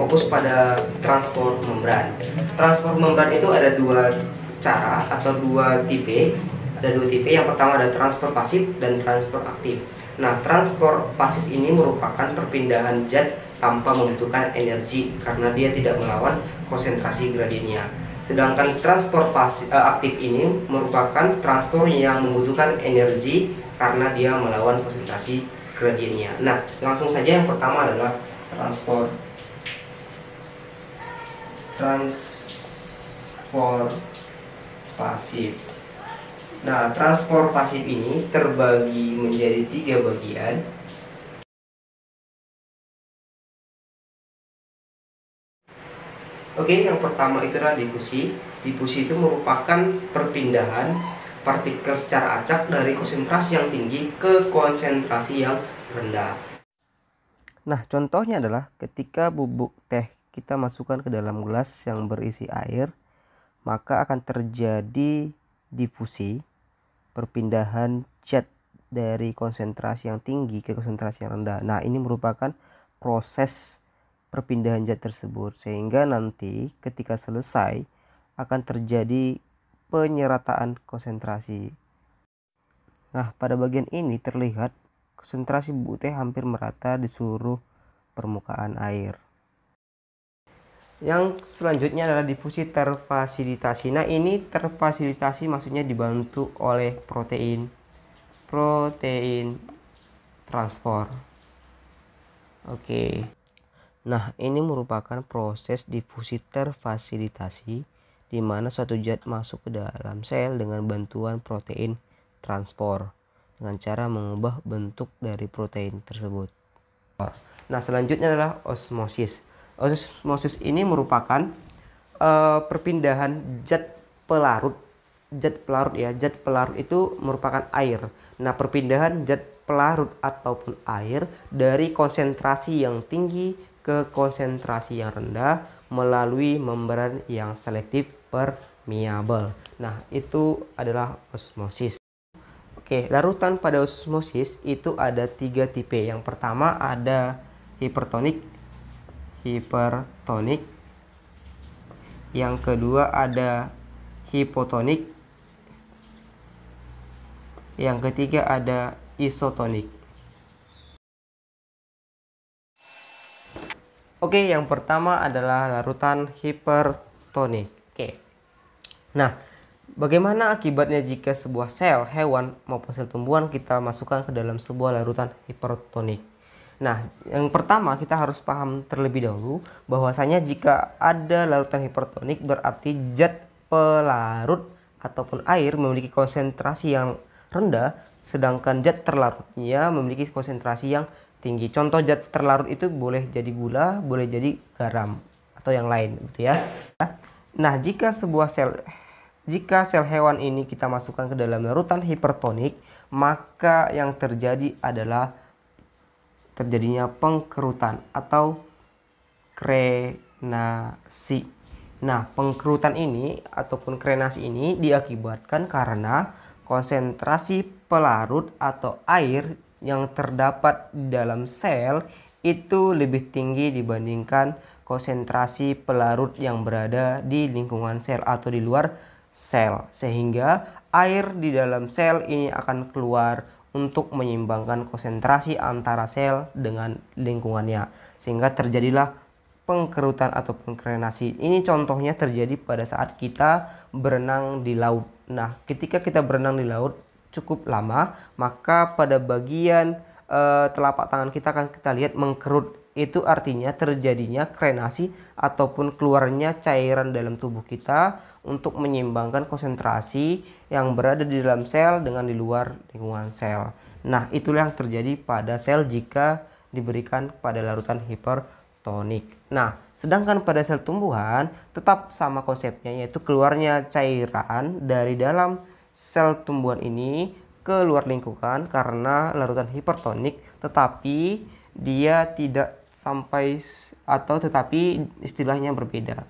fokus pada transport membran. Transport membran itu ada dua cara atau dua tipe. Ada dua tipe. Yang pertama ada transfer pasif dan transfer aktif. Nah, transfer pasif ini merupakan perpindahan zat tanpa membutuhkan energi karena dia tidak melawan konsentrasi gradiennya. Sedangkan transfer aktif ini merupakan transfer yang membutuhkan energi karena dia melawan konsentrasi gradiennya. Nah, langsung saja yang pertama adalah transfer pasif. Nah, transfer pasif ini terbagi menjadi 3 bagian. Oke, yang pertama itu adalah difusi. Difusi itu merupakan perpindahan partikel secara acak dari konsentrasi yang tinggi ke konsentrasi yang rendah. Nah, contohnya adalah ketika bubuk teh kita masukkan ke dalam gelas yang berisi air, maka akan terjadi difusi, perpindahan zat dari konsentrasi yang tinggi ke konsentrasi yang rendah. Nah, ini merupakan proses perpindahan zat tersebut, sehingga nanti ketika selesai akan terjadi penyerataan konsentrasi. Nah, pada bagian ini terlihat konsentrasi bubuk teh hampir merata di seluruh permukaan air. Yang selanjutnya adalah difusi terfasilitasi. Nah, ini terfasilitasi maksudnya dibantu oleh protein transport. Oke. Nah, ini merupakan proses difusi terfasilitasi di mana suatu zat masuk ke dalam sel dengan bantuan protein transport dengan cara mengubah bentuk dari protein tersebut. Nah, selanjutnya adalah osmosis. Osmosis ini merupakan perpindahan zat pelarut. Zat pelarut itu merupakan air. Nah, perpindahan zat pelarut ataupun air dari konsentrasi yang tinggi ke konsentrasi yang rendah melalui membran yang selektif permeabel. Nah, itu adalah osmosis. Oke, larutan pada osmosis itu ada 3 tipe. Yang pertama ada hipertonik. Yang kedua ada hipotonik. Yang ketiga ada isotonik. Oke, yang pertama adalah larutan hipertonik. Oke. Nah, bagaimana akibatnya jika sebuah sel hewan maupun sel tumbuhan kita masukkan ke dalam sebuah larutan hipertonik? Nah, yang pertama kita harus paham terlebih dahulu bahwasanya jika ada larutan hipertonik berarti zat pelarut ataupun air memiliki konsentrasi yang rendah, sedangkan zat terlarutnya memiliki konsentrasi yang tinggi. Contoh zat terlarut itu boleh jadi gula, boleh jadi garam atau yang lain, gitu ya. Nah, jika sel hewan ini kita masukkan ke dalam larutan hipertonik, maka yang terjadi adalah terjadinya pengkerutan atau krenasi. Nah, pengkerutan ini ataupun krenasi ini diakibatkan karena konsentrasi pelarut atau air yang terdapat di dalam sel itu lebih tinggi dibandingkan konsentrasi pelarut yang berada di lingkungan sel atau di luar sel, sehingga air di dalam sel ini akan keluar untuk menyeimbangkan konsentrasi antara sel dengan lingkungannya, sehingga terjadilah pengkerutan atau krenasi. Ini contohnya terjadi pada saat kita berenang di laut. Nah, ketika kita berenang di laut cukup lama, maka pada bagian telapak tangan kita akan kita lihat mengkerut. Itu artinya terjadinya krenasi ataupun keluarnya cairan dalam tubuh kita untuk menyeimbangkan konsentrasi yang berada di dalam sel dengan di luar lingkungan sel. Nah, itulah yang terjadi pada sel jika diberikan pada larutan hipertonik. Nah, sedangkan pada sel tumbuhan tetap sama konsepnya, yaitu keluarnya cairan dari dalam sel tumbuhan ini ke luar lingkungan karena larutan hipertonik, tetapi dia tidak sampai tetapi istilahnya berbeda.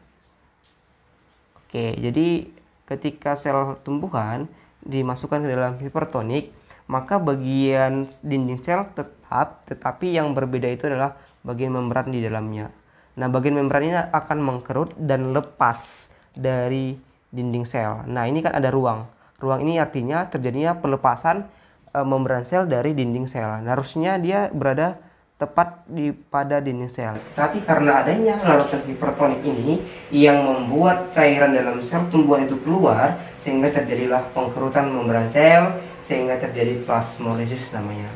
Oke, jadi ketika sel tumbuhan dimasukkan ke dalam hipertonik, maka bagian dinding sel tetap, tetapi yang berbeda itu adalah bagian membran di dalamnya. Nah, bagian membran ini akan mengkerut dan lepas dari dinding sel. Nah, ini kan ada ruang. Ruang ini artinya terjadinya pelepasan membran sel dari dinding sel. Nah, harusnya dia berada tepat pada dinding sel. Tapi karena adanya larutan hipertonik ini yang membuat cairan dalam sel tumbuhan itu keluar, sehingga terjadilah pengkerutan membran sel, sehingga terjadi plasmolisis namanya.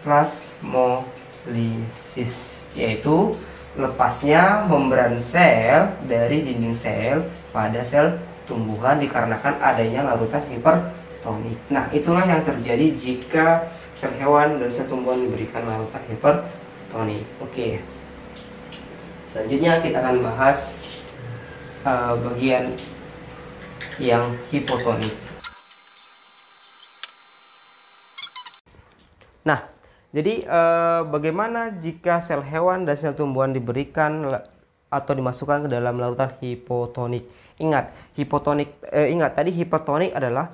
Plasmolisis yaitu lepasnya membran sel dari dinding sel pada sel tumbuhan dikarenakan adanya larutan hipertonik. Nah, itulah yang terjadi jika sel hewan dan sel tumbuhan diberikan larutan hipertonik. Oke. Selanjutnya kita akan bahas bagian yang hipotonik. Nah, jadi bagaimana jika sel hewan dan sel tumbuhan diberikan atau dimasukkan ke dalam larutan hipotonik? Ingat, tadi hipotonik adalah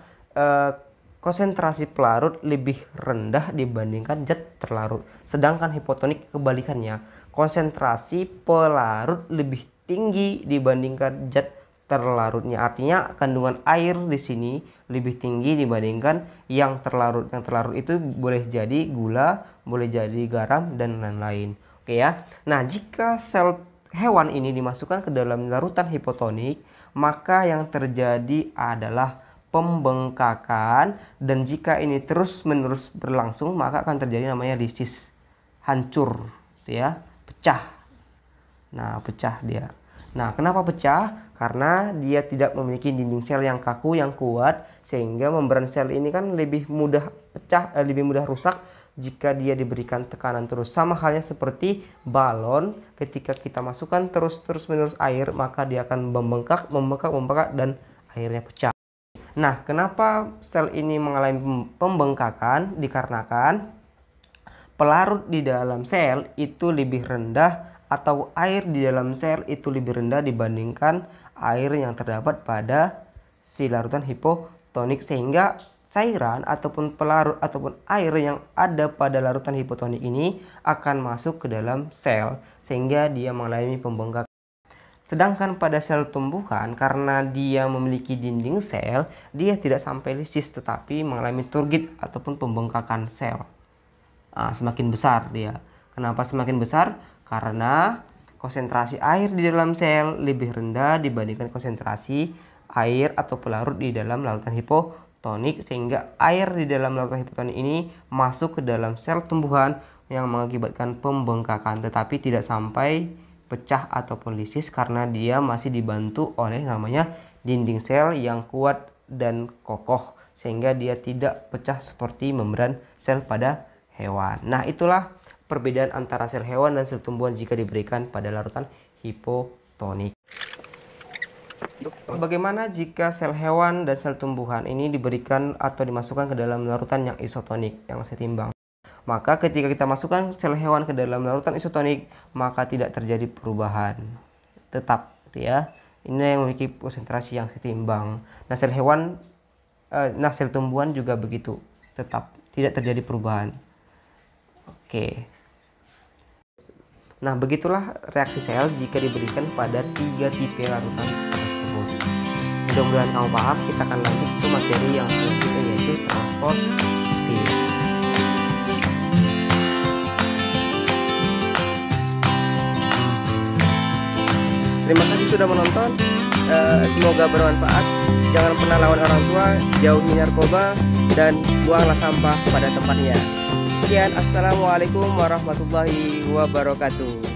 konsentrasi pelarut lebih rendah dibandingkan zat terlarut. Sedangkan hipotonik kebalikannya, konsentrasi pelarut lebih tinggi dibandingkan zat terlarutnya. Artinya kandungan air di sini lebih tinggi dibandingkan yang terlarut. Yang terlarut itu boleh jadi gula, boleh jadi garam, dan lain-lain. Oke ya. Nah, jika sel hewan ini dimasukkan ke dalam larutan hipotonik, maka yang terjadi adalah pembengkakan, dan jika ini terus-menerus berlangsung maka akan terjadi namanya lisis, hancur, ya, pecah. Nah, pecah dia. Nah, kenapa pecah? Karena dia tidak memiliki dinding sel yang kaku, yang kuat, sehingga membran sel ini kan lebih mudah pecah, lebih mudah rusak jika dia diberikan tekanan terus. Sama halnya seperti balon, ketika kita masukkan terus-menerus air, maka dia akan membengkak, dan akhirnya pecah. Nah, kenapa sel ini mengalami pembengkakan? Dikarenakan pelarut di dalam sel itu lebih rendah, atau air di dalam sel itu lebih rendah dibandingkan air yang terdapat pada si larutan hipotonik, sehingga cairan ataupun pelarut ataupun air yang ada pada larutan hipotonik ini akan masuk ke dalam sel sehingga dia mengalami pembengkakan. Sedangkan pada sel tumbuhan, karena dia memiliki dinding sel, dia tidak sampai lisis tetapi mengalami turgid ataupun pembengkakan sel. Semakin besar dia. Kenapa semakin besar? Karena konsentrasi air di dalam sel lebih rendah dibandingkan konsentrasi air atau pelarut di dalam larutan hipotonik, sehingga air di dalam larutan hipotonik ini masuk ke dalam sel tumbuhan yang mengakibatkan pembengkakan, tetapi tidak sampai pecah ataupun lisis karena dia masih dibantu oleh namanya dinding sel yang kuat dan kokoh, sehingga dia tidak pecah seperti membran sel pada hewan. Nah, itulah perbedaan antara sel hewan dan sel tumbuhan jika diberikan pada larutan hipotonik. Bagaimana jika sel hewan dan sel tumbuhan ini diberikan atau dimasukkan ke dalam larutan yang isotonik, yang setimbang? Maka ketika kita masukkan sel hewan ke dalam larutan isotonik, maka tidak terjadi perubahan. Tetap, ya. Ini yang memiliki konsentrasi yang setimbang. Nah, sel tumbuhan juga begitu. Tetap tidak terjadi perubahan. Oke. Nah, begitulah reaksi sel jika diberikan pada 3 tipe larutan tersebut. Mudah-mudahan kamu paham. Kita akan lanjut ke materi yang selanjutnya, yaitu transport lipid. Terima kasih sudah menonton. Semoga bermanfaat. Jangan pernah lawan orang tua, jauhi narkoba, dan buanglah sampah pada tempatnya. Sekian, assalamualaikum warahmatullahi wabarakatuh.